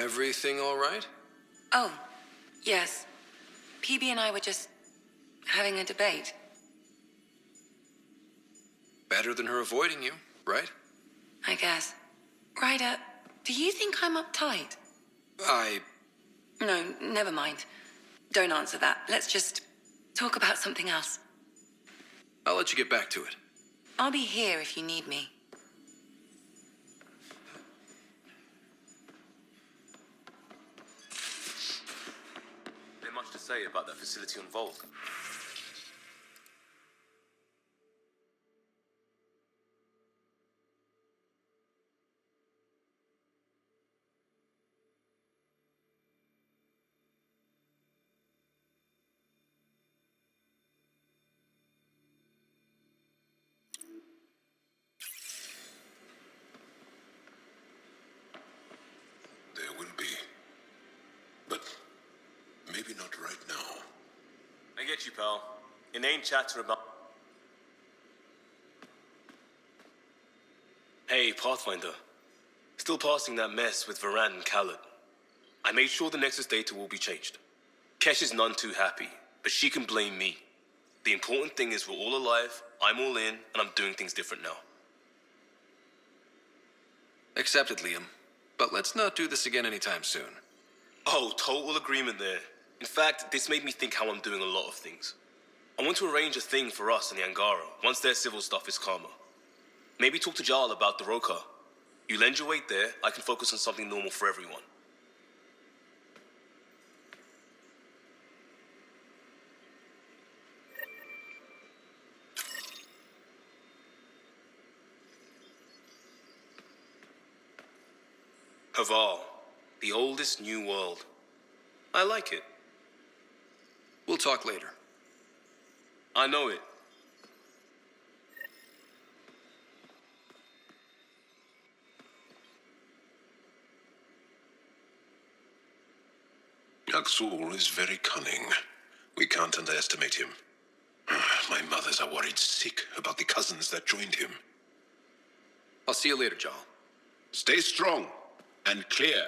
Everything all right? Oh, yes. PB and I were just having a debate. Better than her avoiding you, right? I guess. Ryder, do you think I'm uptight? No, never mind. Don't answer that. Let's just talk about something else. I'll let you get back to it. I'll be here if you need me. There's much to say about that facility on Volt. There will be. But maybe not right now. I get you, pal. Inane chatter about... Hey, Pathfinder. Still passing that mess with Varan and Khaled. I made sure the Nexus data will be changed. Kesh is none too happy, but she can blame me. The important thing is we're all alive, I'm all in, and I'm doing things different now. Accepted, Liam. But let's not do this again anytime soon. Oh, total agreement there. In fact, this made me think how I'm doing a lot of things. I want to arrange a thing for us and the Angara once their civil stuff is calmer. Maybe talk to Jarl about the Roka. You lend your weight there, I can focus on something normal for everyone. Haval, the oldest new world. I like it. We'll talk later. I know it. Yaksul is very cunning. We can't underestimate him. My mothers are worried sick about the cousins that joined him. I'll see you later, Jarl. Stay strong and clear.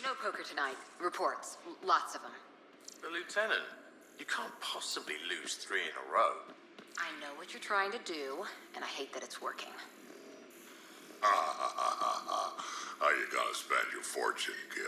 No poker tonight. Reports. Lots of them. But Lieutenant, you can't possibly lose 3 in a row. I know what you're trying to do, and I hate that it's working. How you gonna spend your fortune, Gil?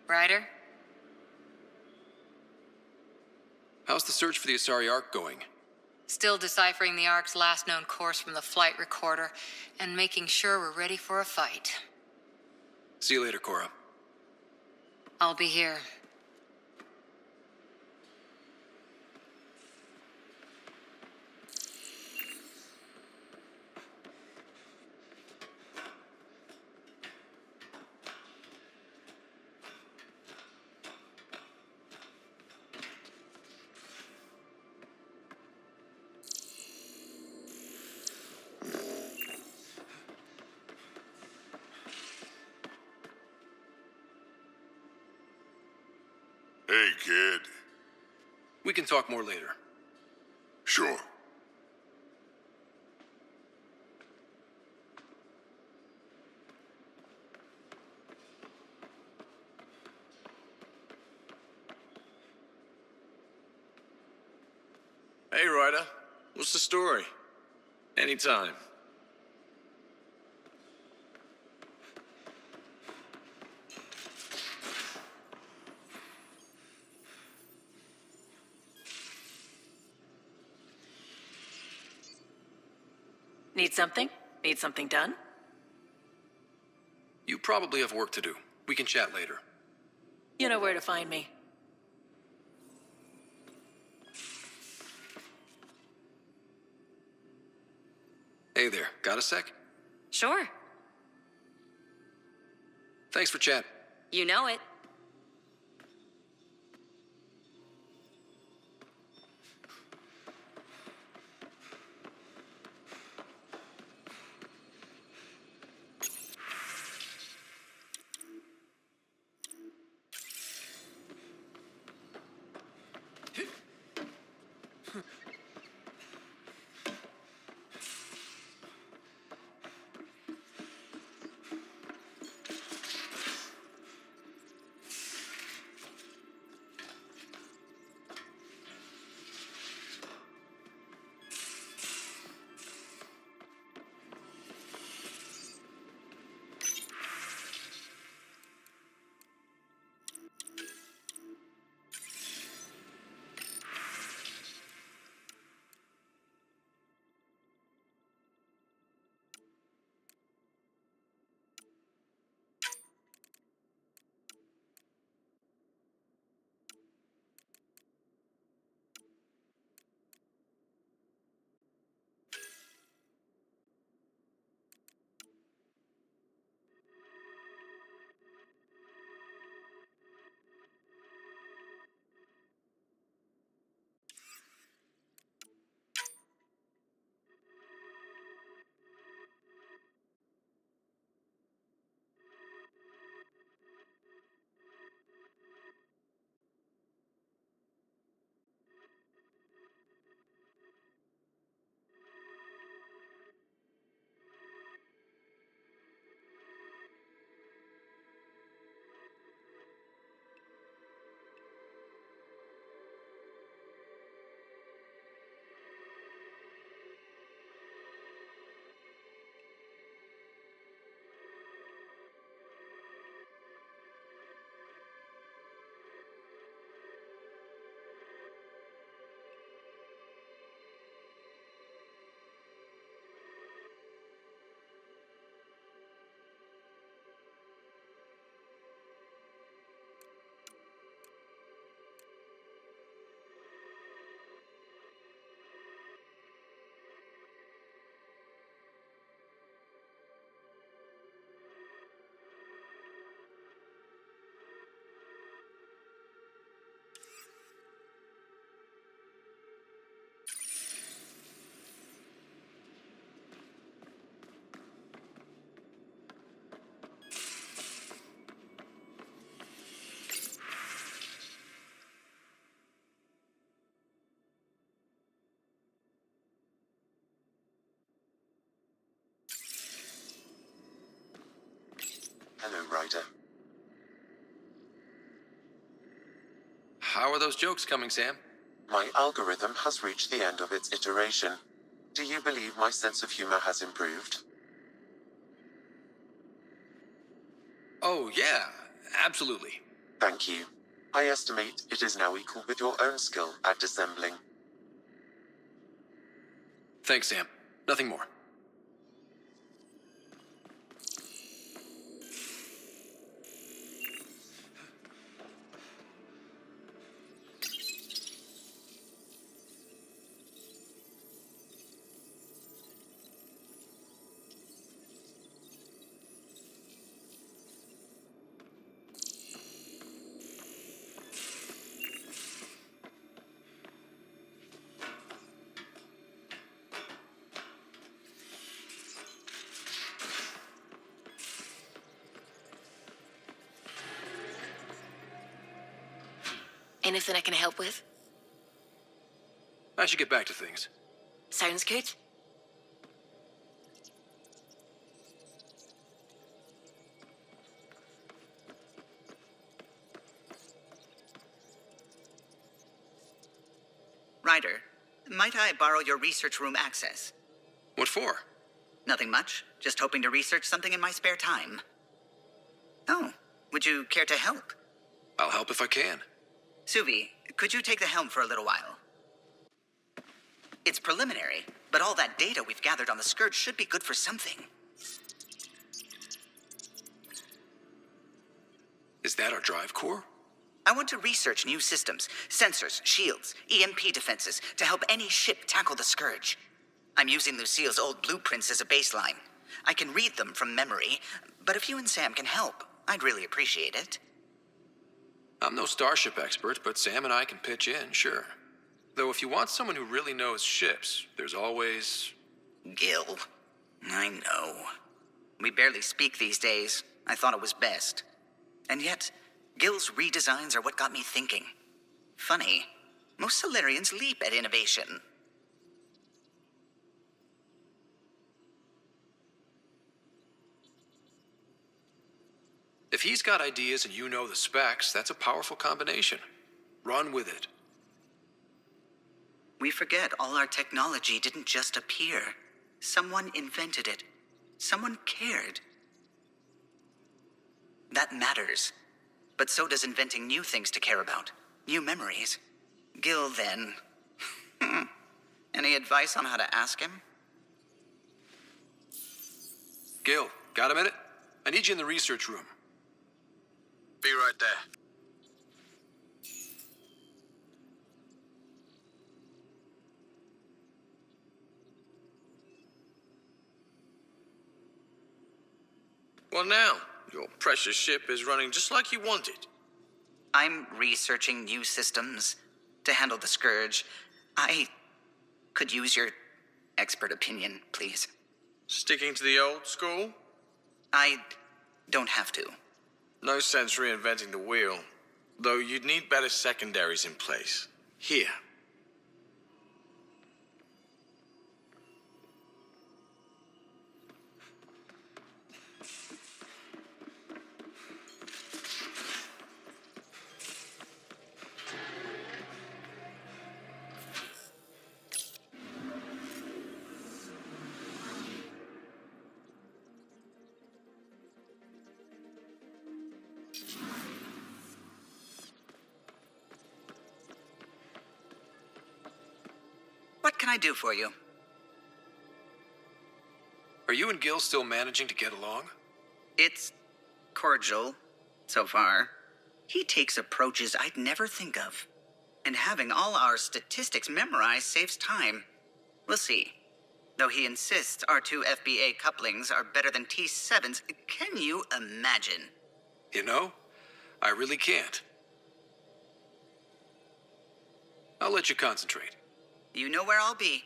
Ryder? How's the search for the Asari Ark going? Still deciphering the Ark's last known course from the flight recorder, and making sure we're ready for a fight. See you later, Cora. I'll be here. Hey, kid. We can talk more later. Sure. Hey, Ryder. What's the story? Anytime. Need something? Need something done? You probably have work to do. We can chat later. You know where to find me. Hey there, got a sec? Sure. Thanks for chat. You know it. Hello, Ryder. How are those jokes coming, Sam? My algorithm has reached the end of its iteration. Do you believe my sense of humor has improved? Oh, yeah, absolutely. Thank you. I estimate it is now equal with your own skill at dissembling. Thanks, Sam. Nothing more. Anything I can help with? I should get back to things. Sounds good. Ryder, might I borrow your research room access? What for? Nothing much. Just hoping to research something in my spare time. Oh, would you care to help? I'll help if I can. Suvi, could you take the helm for a little while? It's preliminary, but all that data we've gathered on the Scourge should be good for something. Is that our drive core? I want to research new systems, sensors, shields, EMP defenses, to help any ship tackle the Scourge. I'm using Lucille's old blueprints as a baseline. I can read them from memory, but if you and Sam can help, I'd really appreciate it. I'm no starship expert, but Sam and I can pitch in, sure. Though if you want someone who really knows ships, there's always... Gil. I know. We barely speak these days. I thought it was best. And yet, Gil's redesigns are what got me thinking. Funny, most Solarians leap at innovation. If he's got ideas and you know the specs, that's a powerful combination. Run with it. We forget all our technology didn't just appear. Someone invented it. Someone cared. That matters. But so does inventing new things to care about. New memories. Gil, then. Any advice on how to ask him? Gil, got a minute? I need you in the research room. Be right there. Well, now, your precious ship is running just like you wanted. I'm researching new systems to handle the Scourge. I could use your expert opinion, please. Sticking to the old school? I don't have to. No sense reinventing the wheel. Though you'd need better secondaries in place. Here. What can I do for you? Are you and Gil still managing to get along? It's cordial, so far. He takes approaches I'd never think of. And having all our statistics memorized saves time. We'll see. Though he insists our two FBA couplings are better than T7's, can you imagine? You know, I really can't. I'll let you concentrate. You know where I'll be.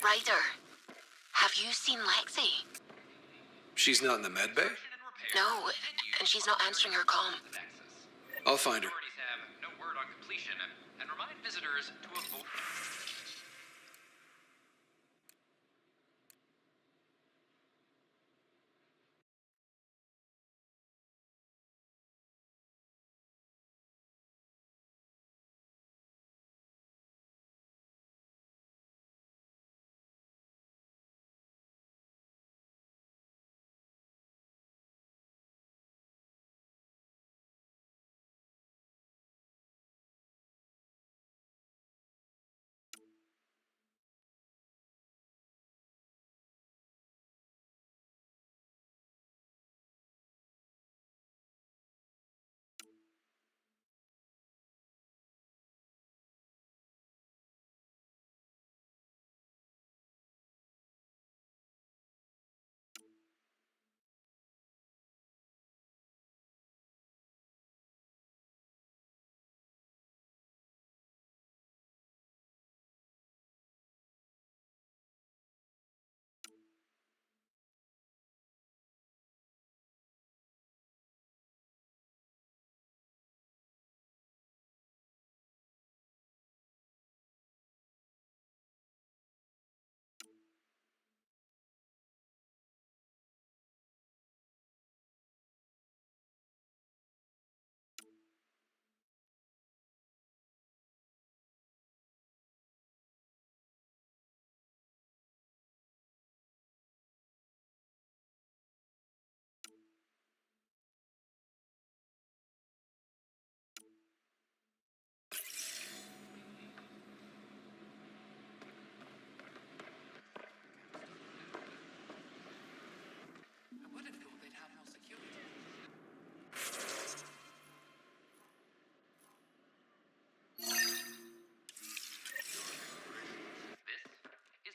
Ryder, have you seen Lexi? She's not in the med bay? No, and she's not answering her comm. I'll find her. Authorities have no word on completion and remind visitors to avoid.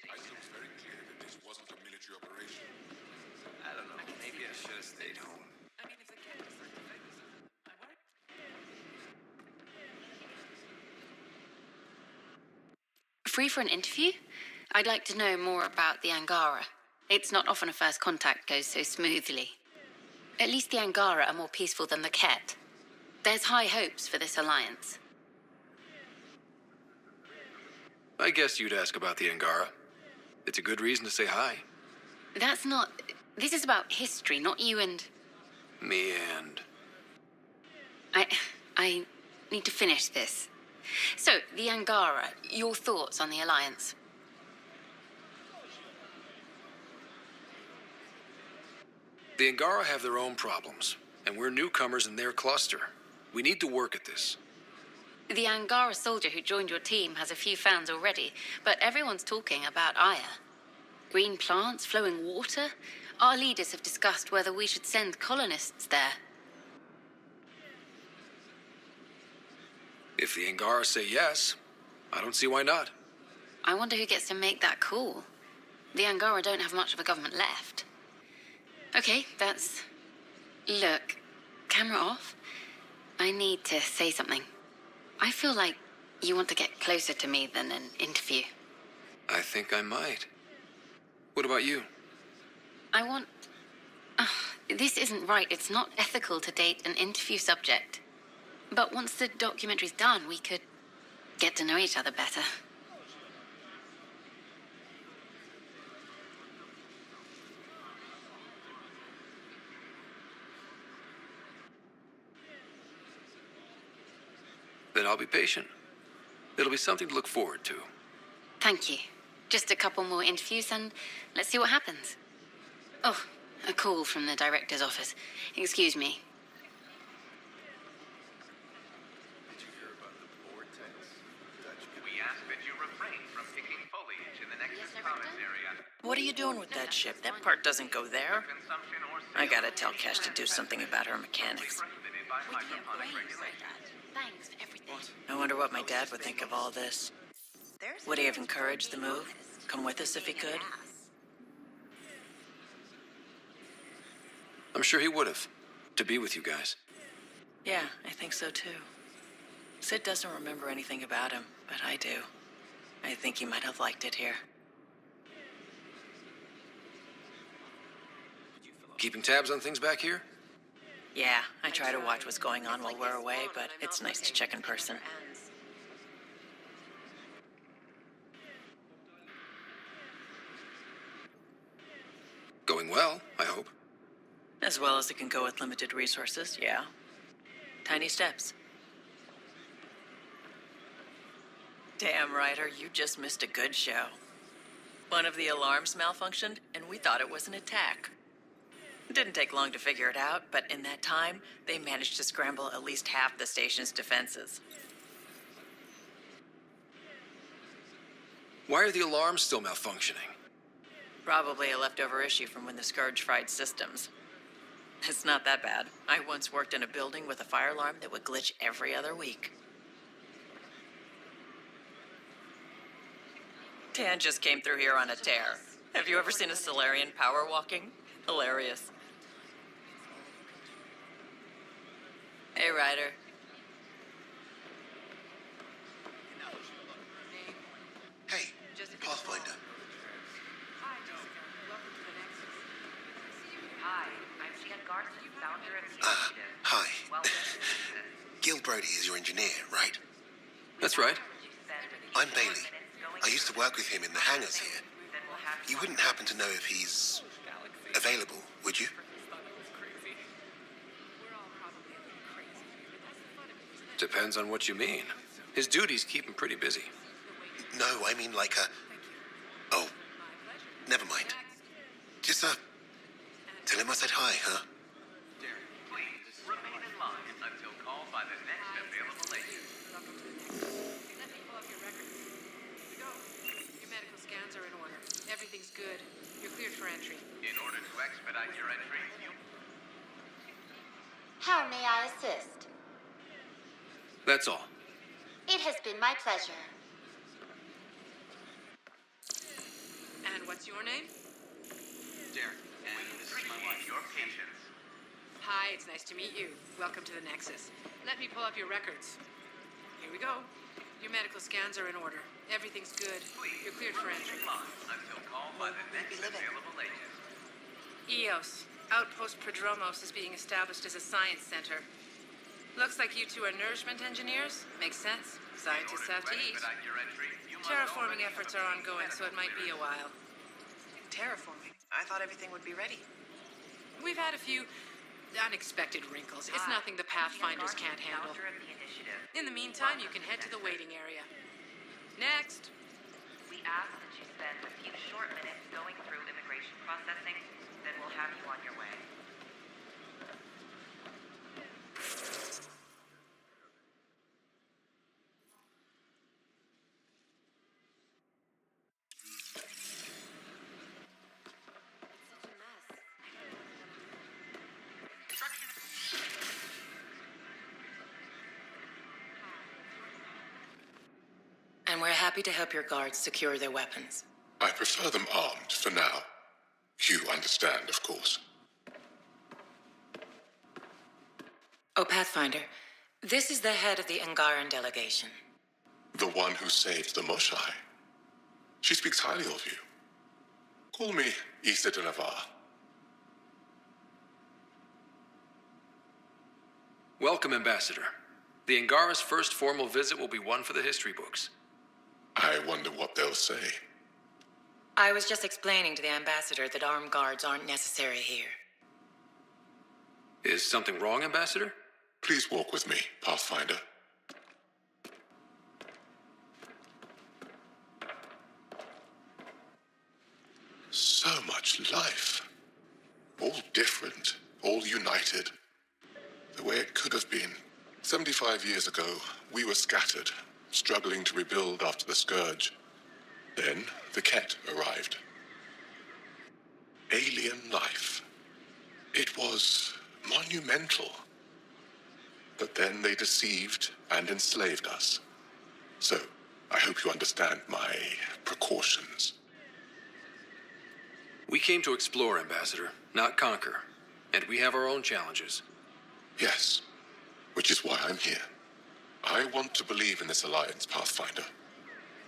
I think it's very clear that this wasn't a military operation. I don't know. Maybe I should have stayed home. Free for an interview? I'd like to know more about the Angara. It's not often a first contact goes so smoothly. At least the Angara are more peaceful than the Ket. There's high hopes for this alliance. I guess you'd ask about the Angara. It's a good reason to say hi. That's not... This is about history, not you and... Me and... I need to finish this. So, the Angara, your thoughts on the alliance? The Angara have their own problems, and we're newcomers in their cluster. We need to work at this. The Angara soldier who joined your team has a few fans already, but everyone's talking about Aya. Green plants, flowing water. Our leaders have discussed whether we should send colonists there. If the Angara say yes, I don't see why not. I wonder who gets to make that call. The Angara don't have much of a government left. Okay, that's... Look, camera off. I need to say something. I feel like you want to get closer to me than an interview. I think I might. What about you? I want... this isn't right. It's not ethical to date an interview subject. But once the documentary's done, we could get to know each other better. Then I'll be patient. It'll be something to look forward to. Thank you. Just a couple more interviews and let's see what happens. Oh, a call from the director's office. Excuse me. We ask that you refrain from picking foliage in the Nexus Commons area. What are you doing with that ship? That part doesn't go there. Consumption or I gotta tell Cash to do something about her mechanics. prohibited by hydroponic regulations. Thanks for everything. I wonder what my dad would think of all this. Would he have encouraged the move? Come with us if he could? I'm sure he would have. To be with you guys. Yeah, I think so too. Sid doesn't remember anything about him, but I do. I think he might have liked it here. Keeping tabs on things back here? Yeah, I try to watch what's going on while we're away, but it's nice to check in person. Going well, I hope. As well as it can go with limited resources, yeah. Tiny steps. Damn, Ryder, you just missed a good show. One of the alarms malfunctioned, and we thought it was an attack. It didn't take long to figure it out, but in that time, they managed to scramble at least half the station's defenses. Why are the alarms still malfunctioning? Probably a leftover issue from when the Scourge fried systems. It's not that bad. I once worked in a building with a fire alarm that would glitch every other week. Tan just came through here on a tear. Have you ever seen a Solarian power walking? Hilarious. Hey, Ryder. Hey, Pathfinder. Hi, I'm Jan Garson, founder of the Hi. Gil Brody is your engineer, right? That's right. I'm Bailey. I used to work with him in the hangars here. You wouldn't happen to know if he's available, would you? Depends on what you mean. His duties keep him pretty busy. No, I mean like a... Oh, never mind. Just, tell him I said hi, huh? Please remain in line until called by the next available agent. Your medical scans are in order. Everything's good. You're cleared for entry. In order to expedite your entry, you... How may I assist? That's all. It has been my pleasure. And what's your name? Derek, and this is my wife. Your patience. Hi, it's nice to meet you. Welcome to the Nexus. Let me pull up your records. Here we go. Your medical scans are in order. Everything's good. You're cleared for entry. Until called by the next available agent. EOS, Outpost Prodromos is being established as a science center. Looks like you two are nourishment engineers. Makes sense. Scientists have to eat. Terraforming efforts are ongoing, so it might be a while. Terraforming? I thought everything would be ready. We've had a few unexpected wrinkles. It's nothing the Pathfinders can't handle. In the meantime, you can head to the waiting area. Next. We ask that you spend a few short minutes going through immigration processing, then we'll have you on your way. And we're happy to help your guards secure their weapons. I prefer them armed for now. You understand, of course. Oh, Pathfinder, this is the head of the Angaran delegation. The one who saved the Moshai. She speaks highly of you. Call me Issa de Navarre. Welcome, Ambassador. The Angara's first formal visit will be one for the history books. I wonder what they'll say. I was just explaining to the ambassador that armed guards aren't necessary here. Is something wrong, Ambassador? Please walk with me, Pathfinder. So much life. All different, all united. The way it could have been. 75 years ago, we were scattered, struggling to rebuild after the Scourge. Then, the Ket arrived. Alien life. It was monumental. But then they deceived and enslaved us. So, I hope you understand my precautions. We came to explore, Ambassador, not conquer. And we have our own challenges. Yes, which is why I'm here. I want to believe in this alliance, Pathfinder.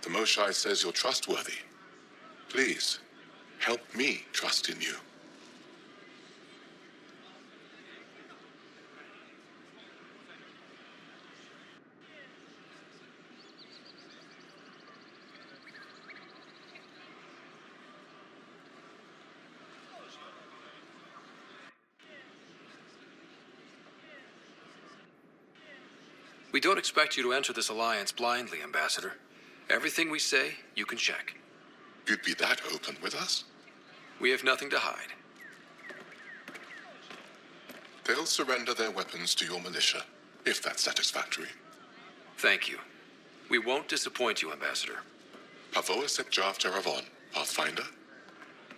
The Moshai says you're trustworthy. Please, help me trust in you. We don't expect you to enter this alliance blindly, Ambassador. Everything we say, you can check. You'd be that open with us? We have nothing to hide. They'll surrender their weapons to your militia, if that's satisfactory. Thank you. We won't disappoint you, Ambassador. Pavoa Sep Jav Teravon, Pathfinder.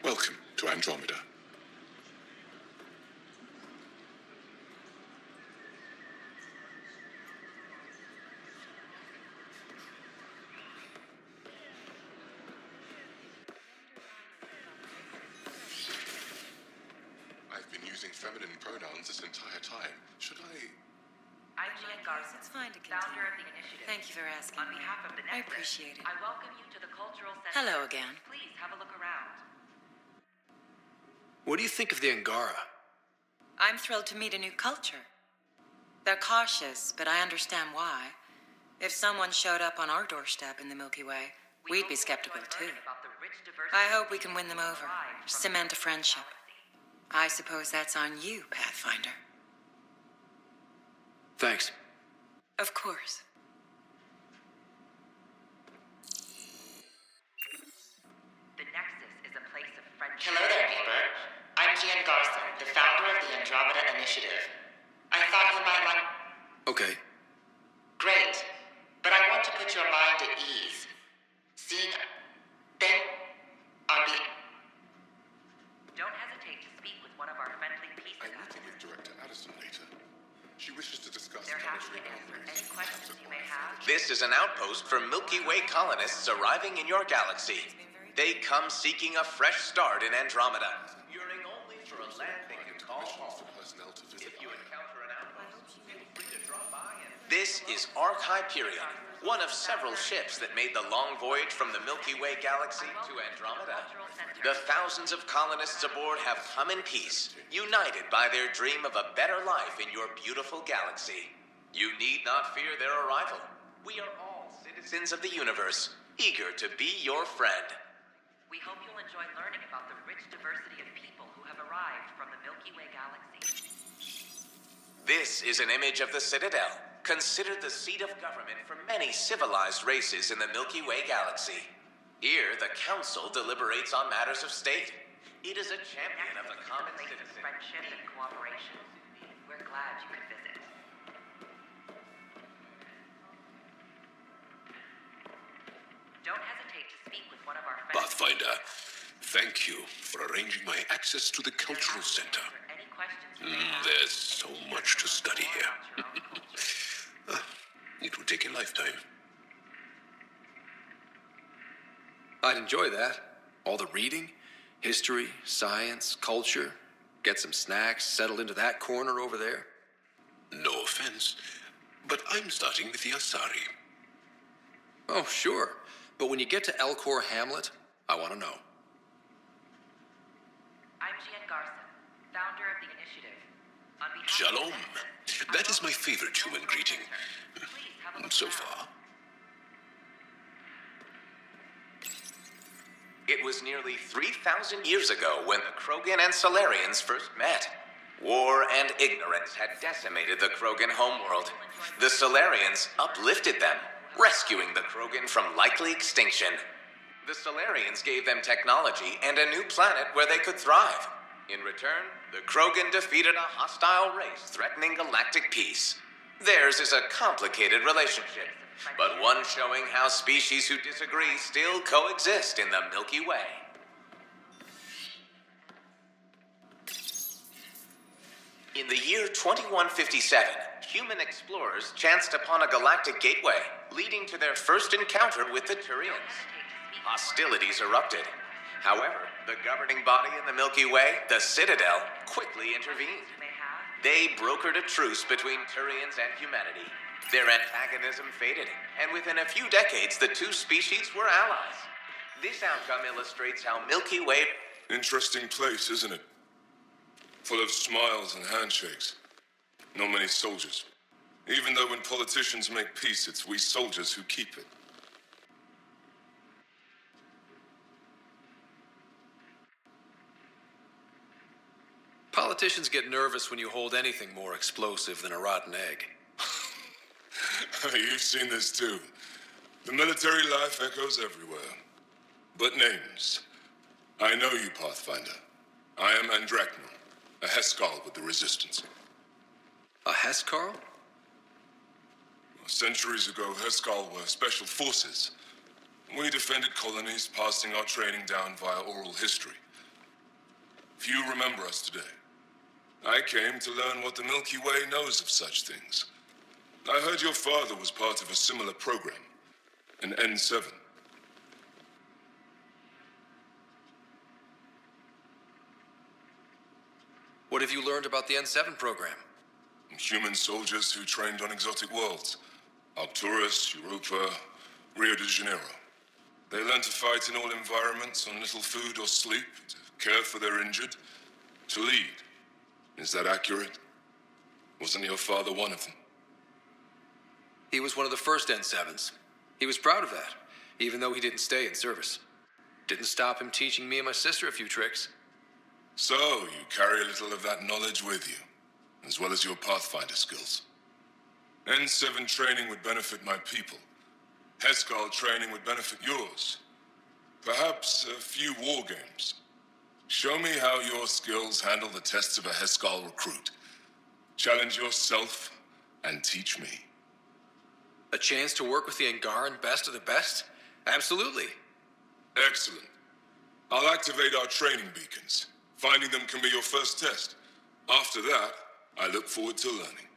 Welcome to Andromeda. I've been using feminine pronouns this entire time. Should I... I'm Jen Garson. It's fine to continue. Founder of the initiative. Thank you for asking. On behalf of the I Nexus, appreciate it. I welcome you to the Cultural Center. Hello again. Please have a look around. What do you think of the Angara? I'm thrilled to meet a new culture. They're cautious, but I understand why. If someone showed up on our doorstep in the Milky Way, we'd be skeptical too. I hope we can win them over, cement a friendship. I suppose that's on you, Pathfinder. Thanks. Of course. The Nexus is a place of friendship. Hello there, neighbor. I'm Gian Garson, the founder of the Andromeda Initiative. I thought you might like... Okay. Great. But I want to put your mind at ease. Seeing... Then... On the... Don't hesitate to speak with one of our friendly peace I'm meeting with Director Addison later. She wishes to discuss... They're happy to answer any questions you may have. This is an outpost for Milky Way colonists arriving in your galaxy. They come seeking a fresh start in Andromeda, yearning only for a land they can call home. If you encounter an outpost, feel free to drop by and... This is Ark Hyperion, one of several ships that made the long voyage from the Milky Way galaxy to Andromeda. The thousands of colonists aboard have come in peace, united by their dream of a better life in your beautiful galaxy. You need not fear their arrival. We are all citizens of the universe, eager to be your friend. We hope you'll enjoy learning about the rich diversity of people who have arrived from the Milky Way galaxy. This is an image of the Citadel, considered the seat of government for many civilized races in the Milky Way galaxy. Here, the Council deliberates on matters of state. It is a champion of the common citizen. Friendship and cooperation. We're glad you could visit. Don't hesitate to speak with one of our friends. Pathfinder, thank you for arranging my access to the Cultural Center. There's so much to study here. It would take a lifetime. I'd enjoy that. All the reading, history, science, culture. Get some snacks, settle into that corner over there. No offense, but I'm starting with the Asari. Oh, sure. But when you get to Elcor Hamlet, I want to know. I'm Gian Garson, founder of the initiative. On behalf Shalom. That is my favorite human greeting. So far. It was nearly 3,000 years ago when the Krogan and Solarians first met. War and ignorance had decimated the Krogan homeworld. The Solarians uplifted them, rescuing the Krogan from likely extinction. The Solarians gave them technology and a new planet where they could thrive. In return, the Krogan defeated a hostile race threatening galactic peace. Theirs is a complicated relationship, but one showing how species who disagree still coexist in the Milky Way. In the year 2157, human explorers chanced upon a galactic gateway, leading to their first encounter with the Turians. Hostilities erupted. However, the governing body in the Milky Way, the Citadel, quickly intervened. They brokered a truce between Turians and humanity. Their antagonism faded, and within a few decades, the two species were allies. This outcome illustrates how Milky Way... Interesting place, isn't it? Full of smiles and handshakes. Not many soldiers. Even though when politicians make peace, it's we soldiers who keep it. Politicians get nervous when you hold anything more explosive than a rotten egg. You've seen this too. The military life echoes everywhere. But names. I know you, Pathfinder. I am Andraknor, a Heskal with the Resistance. A Heskal? Centuries ago, Heskal were special forces. We defended colonies, passing our training down via oral history. Few remember us today. I came to learn what the Milky Way knows of such things. I heard your father was part of a similar program, an N7. What have you learned about the N7 program? Human soldiers who trained on exotic worlds. Arcturus, Europa, Rio de Janeiro. They learn to fight in all environments on little food or sleep, to care for their injured, to lead. Is that accurate? Wasn't your father one of them? He was one of the first N7s. He was proud of that, even though he didn't stay in service. Didn't stop him teaching me and my sister a few tricks. So, you carry a little of that knowledge with you, as well as your Pathfinder skills. N7 training would benefit my people. Heskal training would benefit yours. Perhaps a few war games. Show me how your skills handle the tests of a Heskal recruit. Challenge yourself and teach me. A chance to work with the Angaran best of the best? Absolutely. Excellent. I'll activate our training beacons. Finding them can be your first test. After that, I look forward to learning.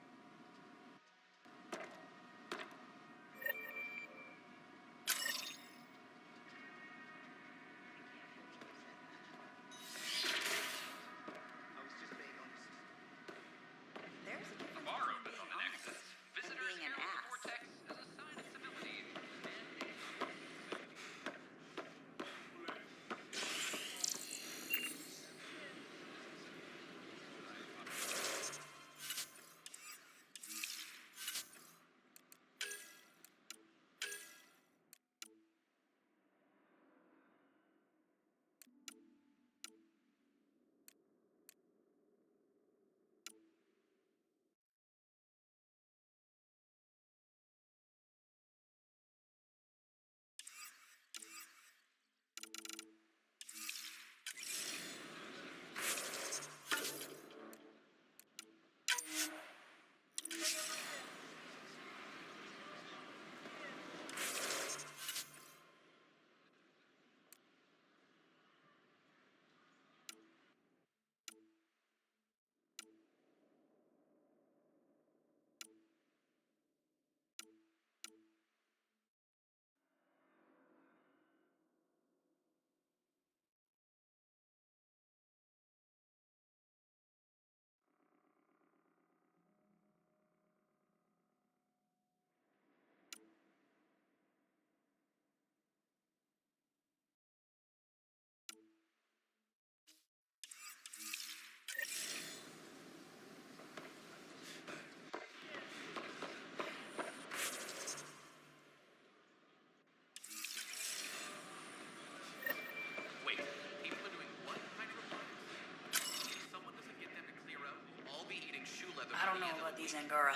I don't know about these Angara.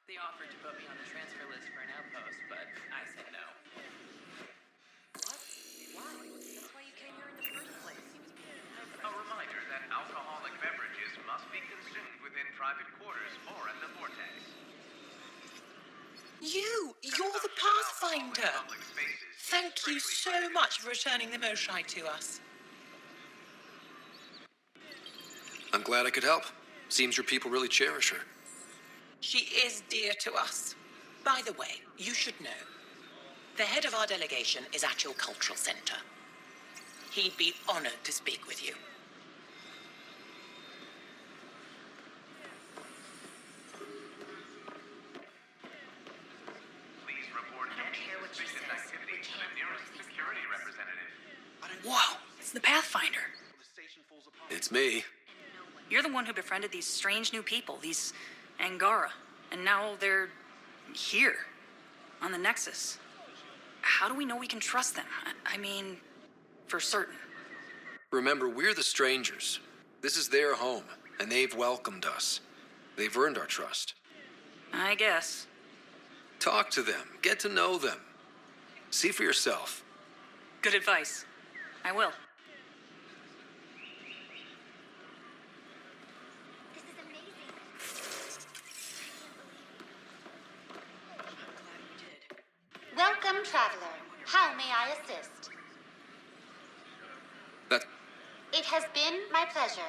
They offered to put me on the transfer list for an outpost, but I said no. What? Why? That's why you came here in the first place. A reminder that alcoholic beverages must be consumed within private quarters or in the vortex. You're the Pathfinder. Thank you so much for returning the Moshai to us. I'm glad I could help. Seems your people really cherish her. She is dear to us. By the way, you should know, the head of our delegation is at your cultural center. He'd be honored to speak with you. Please report any suspicious activity to the nearest security representative. Whoa, it's the Pathfinder. It's me. You're the one who befriended these strange new people, these Angara. And now they're here, on the Nexus. How do we know we can trust them? I mean, for certain. Remember, we're the strangers. This is their home, and they've welcomed us. They've earned our trust. I guess. Talk to them. Get to know them. See for yourself. Good advice. I will. Welcome, traveler. How may I assist? That. It has been my pleasure.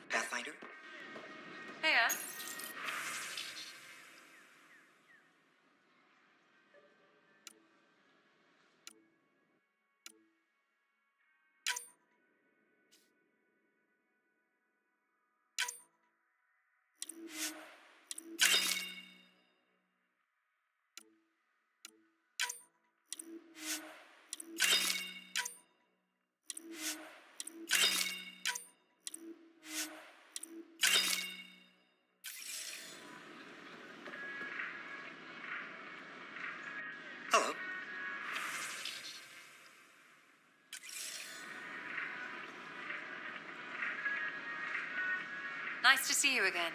Pathfinder? Heya. Hello. Nice to see you again.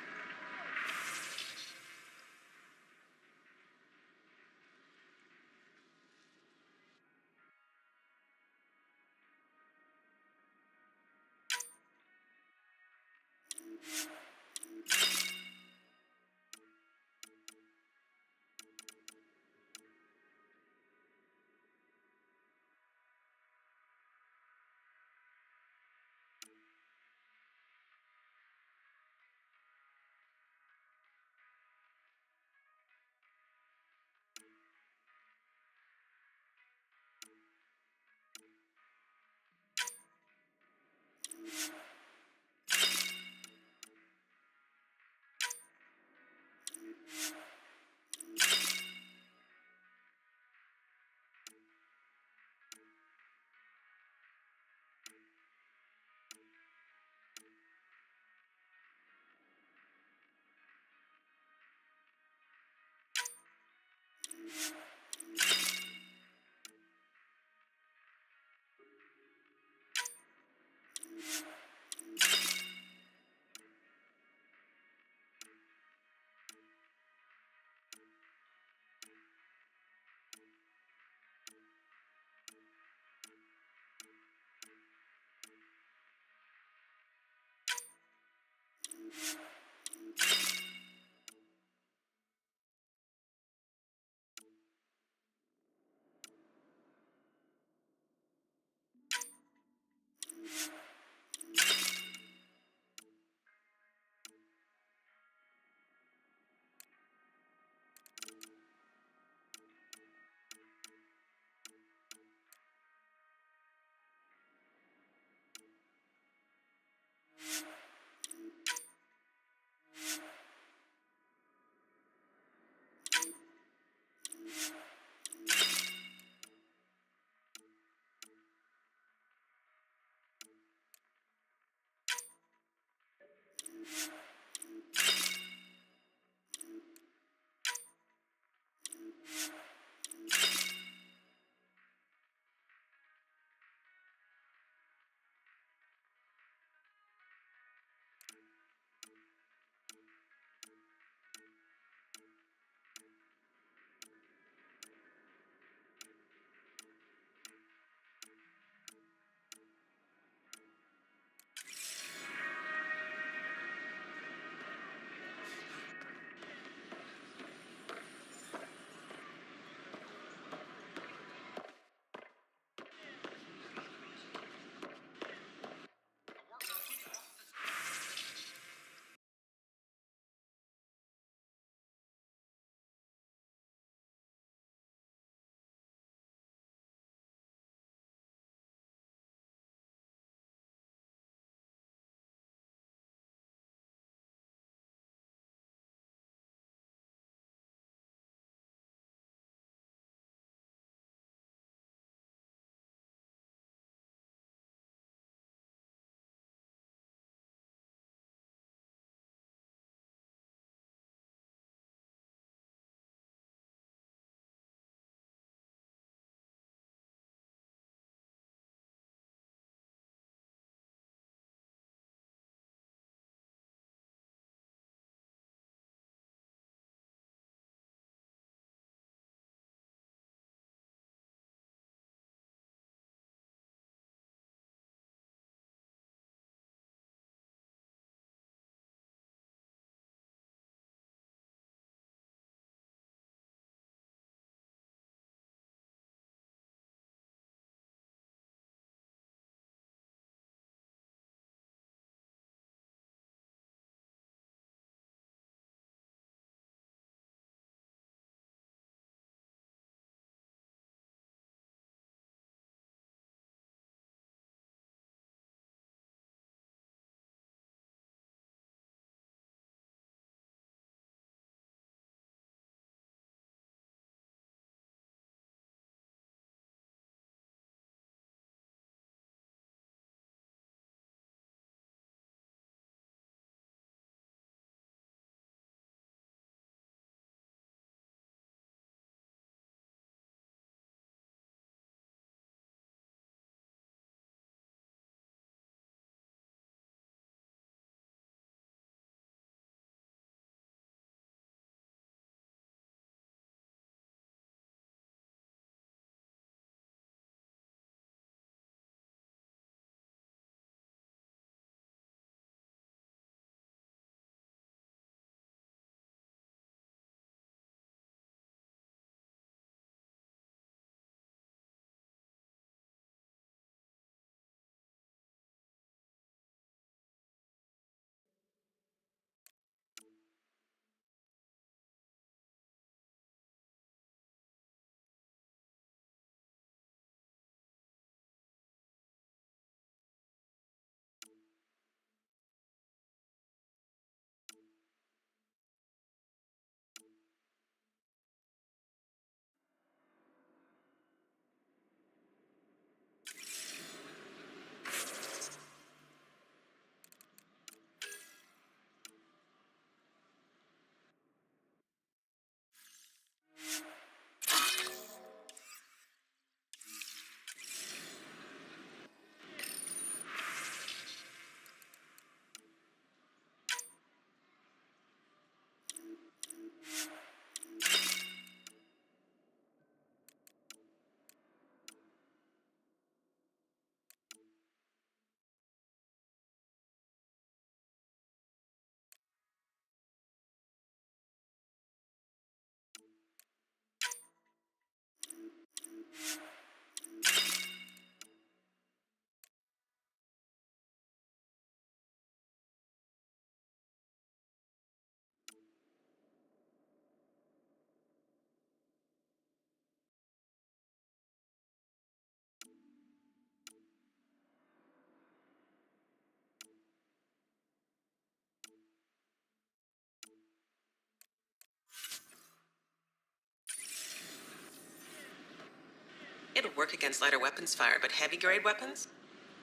work against lighter weapons fire, but heavy-grade weapons?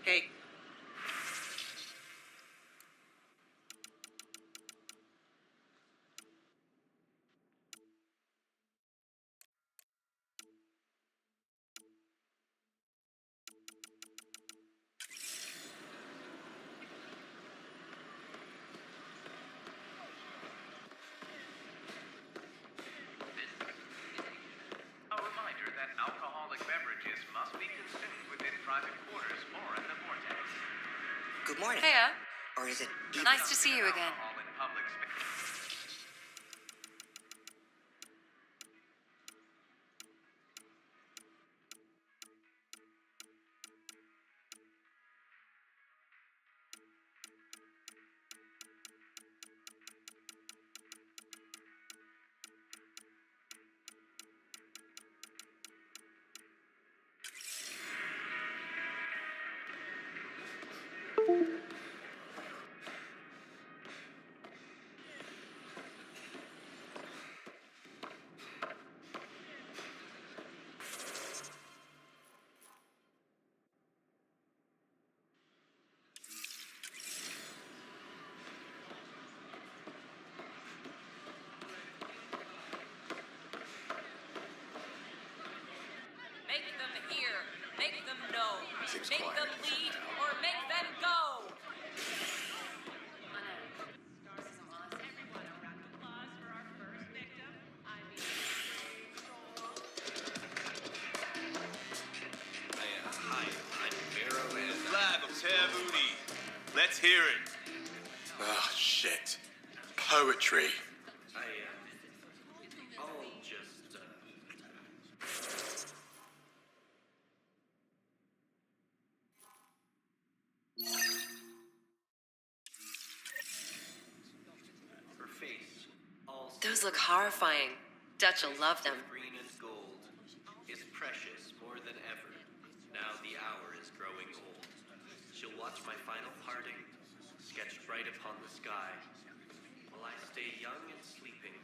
Hey. A reminder that alcoholic beverages must be consumed within private quarters or in the vortex. Good morning. Hiya. Or is it Nice to see you again. Alcohol in public space. Make them hear. Make them know. Make them lead or make them go. Hi, I'm Pharaoh and flag of Tervudi. Let's hear it. Oh, shit. Poetry. Her face, all Those look horrifying. Dutch will love them. green and gold, is precious more than ever. Now the hour is growing old. She'll watch my final parting, sketched bright upon the sky. While I stay young and sleeping,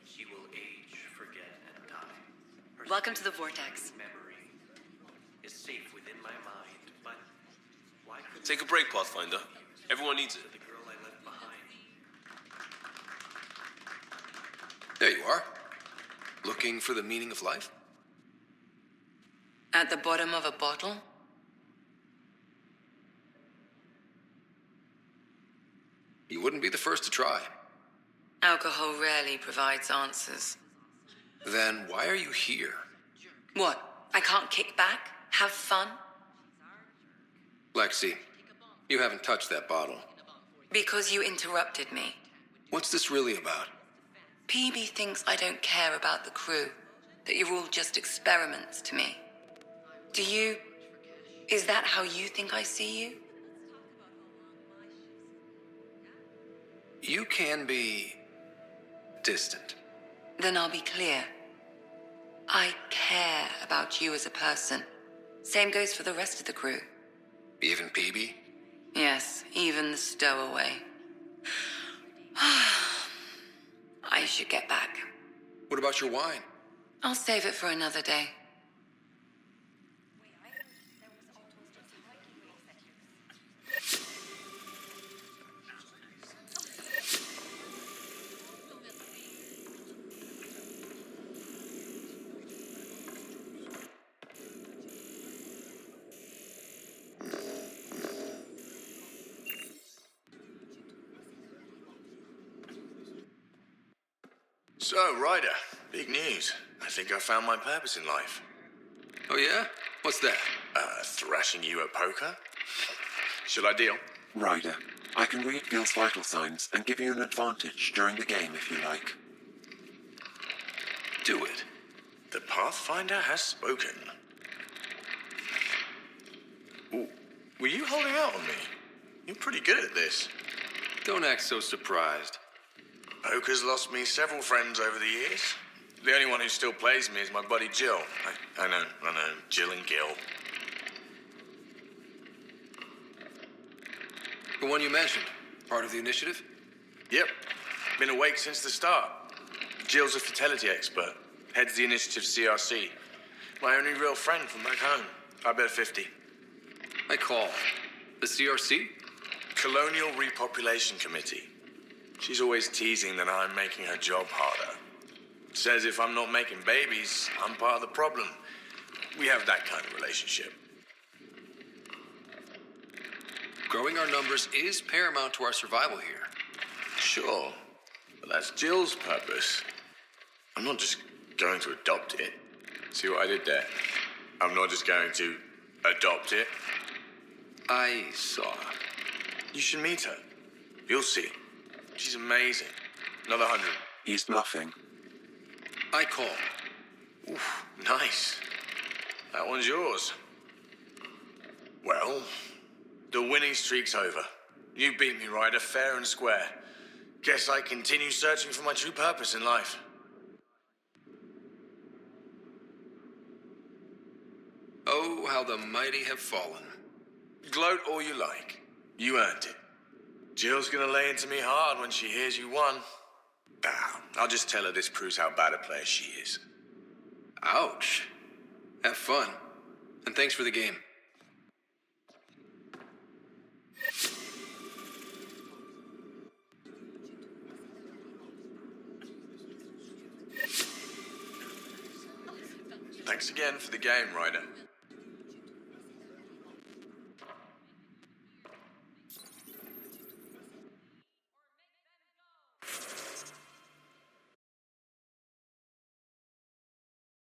she will age, forget, and die. Her Welcome to the Vortex. memory is safe within my mind, but why couldn't Take a break, Pathfinder. Everyone needs it. the girl I left behind? There you are. Looking for the meaning of life? At the bottom of a bottle? You wouldn't be the first to try. Alcohol rarely provides answers. Then why are you here? What? I can't kick back? Have fun? Lexi, you haven't touched that bottle. Because you interrupted me. What's this really about? PB thinks I don't care about the crew, that you're all just experiments to me. Do you... Is that how you think I see you? You can be distant. Then I'll be clear. I care about you as a person. Same goes for the rest of the crew. Even PB? Yes, even the stowaway. I should get back. What about your wine? I'll save it for another day. So, Ryder, big news. I think I found my purpose in life. Oh, yeah? What's that? Thrashing you at poker? Should I deal? Ryder, I can read Gil's vital signs and give you an advantage during the game if you like. Do it. The Pathfinder has spoken. Ooh, were you holding out on me? You're pretty good at this. Don't act so surprised. Poker's lost me several friends over the years. The only one who still plays me is my buddy Jill. I know, Jill and Gil. The one you mentioned, part of the initiative? Yep, been awake since the start. Jill's a fidelity expert, heads the initiative CRC. My only real friend from back home. I bet 50. I call. The CRC? Colonial Repopulation Committee. She's always teasing that I'm making her job harder. Says if I'm not making babies, I'm part of the problem. We have that kind of relationship. Growing our numbers is paramount to our survival here. Sure, but that's Jill's purpose. I'm not just going to adopt it. See what I did there? I'm not just going to adopt it. I saw. You should meet her. You'll see. She's amazing. Another 100. He's bluffing. I call. Oof, nice. That one's yours. Well, the winning streak's over. You beat me, Ryder, fair and square. Guess I continue searching for my true purpose in life. Oh, how the mighty have fallen. Gloat all you like. You earned it. Jill's gonna lay into me hard when she hears you won. I'll just tell her this proves how bad a player she is. Ouch. Have fun. And thanks for the game. Thanks again for the game, Ryder.